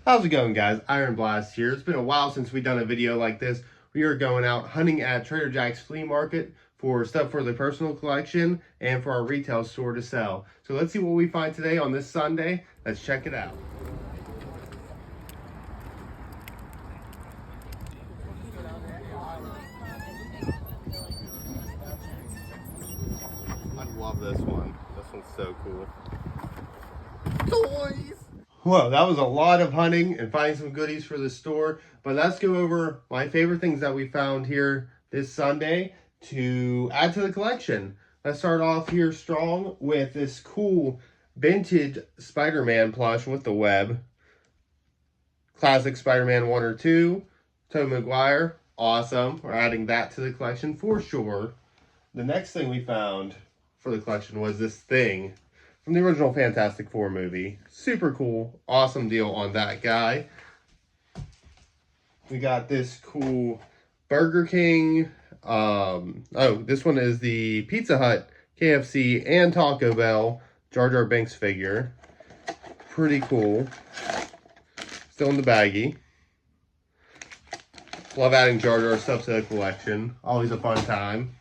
How's it going, guys? Iron Blast here. It's been a while since we've done a video like this. We are going out hunting at Trader Jack's flea market for stuff for the personal collection and for our retail store to sell. So let's see what we find today on this Sunday. Let's check it out. I love this one. This one's so cool. Toys! Well, that was a lot of hunting and finding some goodies for the store. But let's go over my favorite things that we found here this Sunday to add to the collection. Let's start off here strong with this cool vintage Spider-Man plush with the web. Classic Spider-Man 1 or 2. Tobey Maguire. Awesome. We're adding that to the collection for sure. The next thing we found for the collection was this thing from the original Fantastic Four movie. Super cool. Awesome deal on that guy. We got this cool Burger King. This one is the Pizza Hut, KFC, and Taco Bell Jar Jar Binks figure. Pretty cool. Still in the baggie. Love adding Jar Jar stuff to the collection. Always a fun time.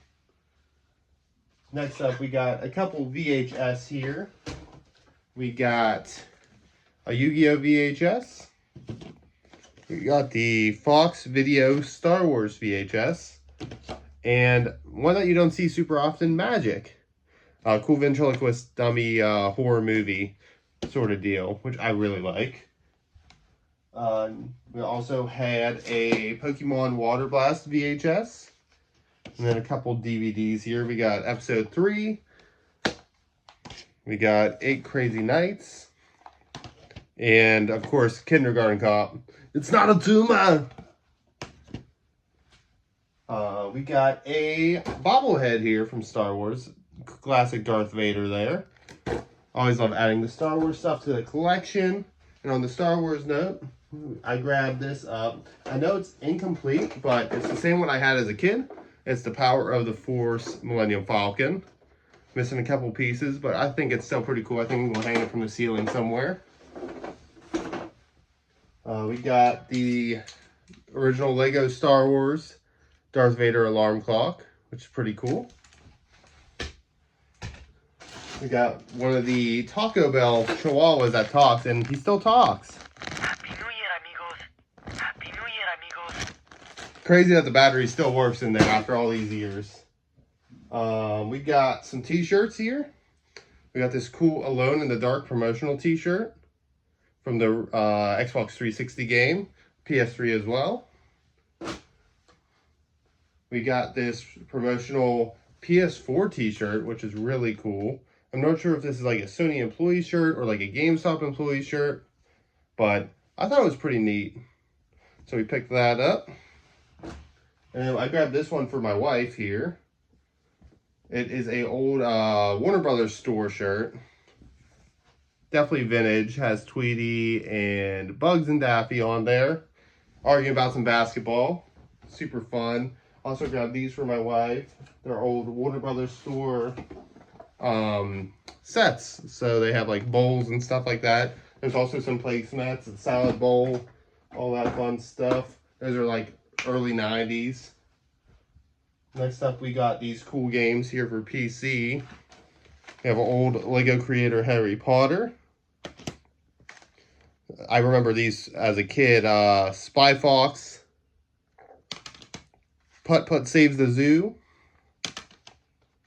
Next up, we got a couple VHS here. We got a Yu-Gi-Oh! VHS. We got the Fox Video Star Wars VHS. And one that you don't see super often, Magic. Cool ventriloquist dummy horror movie sort of deal, which I really like. We also had a Pokemon Water Blast VHS. And then a couple DVDs here. We got episode 3. We got 8 Crazy Nights. And, of course, Kindergarten Cop. It's not a tumor! We got a bobblehead here from Star Wars. Classic Darth Vader there. Always love adding the Star Wars stuff to the collection. And on the Star Wars note, I grabbed this up. I know it's incomplete, but it's the same one I had as a kid. It's the Power of the Force Millennium Falcon. Missing a couple pieces, but I think it's still pretty cool. I think we'll hang it from the ceiling somewhere. We got the original Lego Star Wars Darth Vader alarm clock, which is pretty cool. We got one of the Taco Bell Chihuahuas that talks, and he still talks. Happy New Year, amigos. Happy New Year, amigos. Crazy that the battery still works in there after all these years. We got some t-shirts here. We got this cool Alone in the Dark promotional t-shirt from the Xbox 360 game, PS3 as well. We got this promotional PS4 t-shirt, which is really cool. I'm not sure if this is like a Sony employee shirt or like a GameStop employee shirt, but I thought it was pretty neat. So we picked that up. And I grabbed this one for my wife here. It is a old Warner Brothers store shirt. Definitely vintage. Has Tweety and Bugs and Daffy on there. Arguing about some basketball. Super fun. Also grabbed these for my wife. They're old Warner Brothers store sets. So they have like bowls and stuff like that. There's also some placemats, a salad bowl, all that fun stuff. Those are like early 90s. Next up, we got these cool games here for PC. We have an old Lego creator Harry Potter. I remember these as a kid. Spy Fox. Putt Putt Saves the Zoo.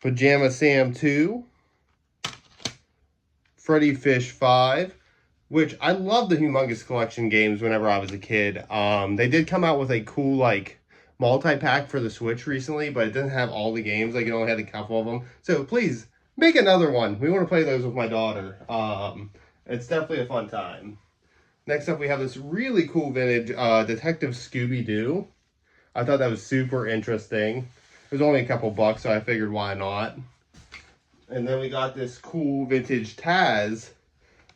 Pajama Sam 2. Freddy Fish 5. Which I love the Humongous Collection games whenever I was a kid. They did come out with a cool like multi-pack for the Switch recently, but it didn't have all the games. Like it only had a couple of them. So please make another one. We want to play those with my daughter. It's definitely a fun time. Next up, we have this really cool vintage Detective Scooby-Doo. I thought that was super interesting. It was only a couple bucks, so I figured why not. And then we got this cool vintage Taz,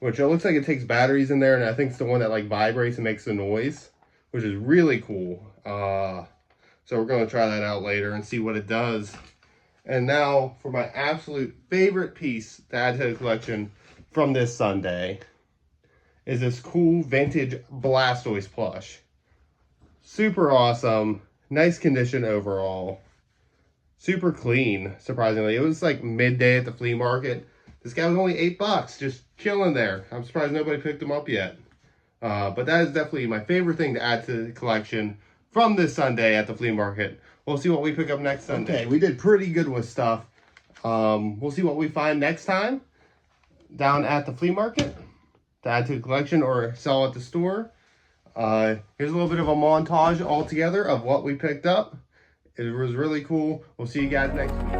which it looks like it takes batteries in there, and I think it's the one that like vibrates and makes the noise, which is really cool. So we're going to try that out later and see what it does. And now for my absolute favorite piece to add to the collection from this Sunday. is this cool vintage Blastoise plush. Super awesome. Nice condition overall. Super clean, surprisingly. It was like midday at the flea market. This guy was only $8, just chilling there. I'm surprised nobody picked him up yet. But that is definitely my favorite thing to add to the collection from this Sunday at the flea market. We'll see what we pick up next Sunday. Okay, we did pretty good with stuff. We'll see what we find next time down at the flea market to add to the collection or sell at the store. Here's a little bit of a montage all together of what we picked up. It was really cool. We'll see you guys next week.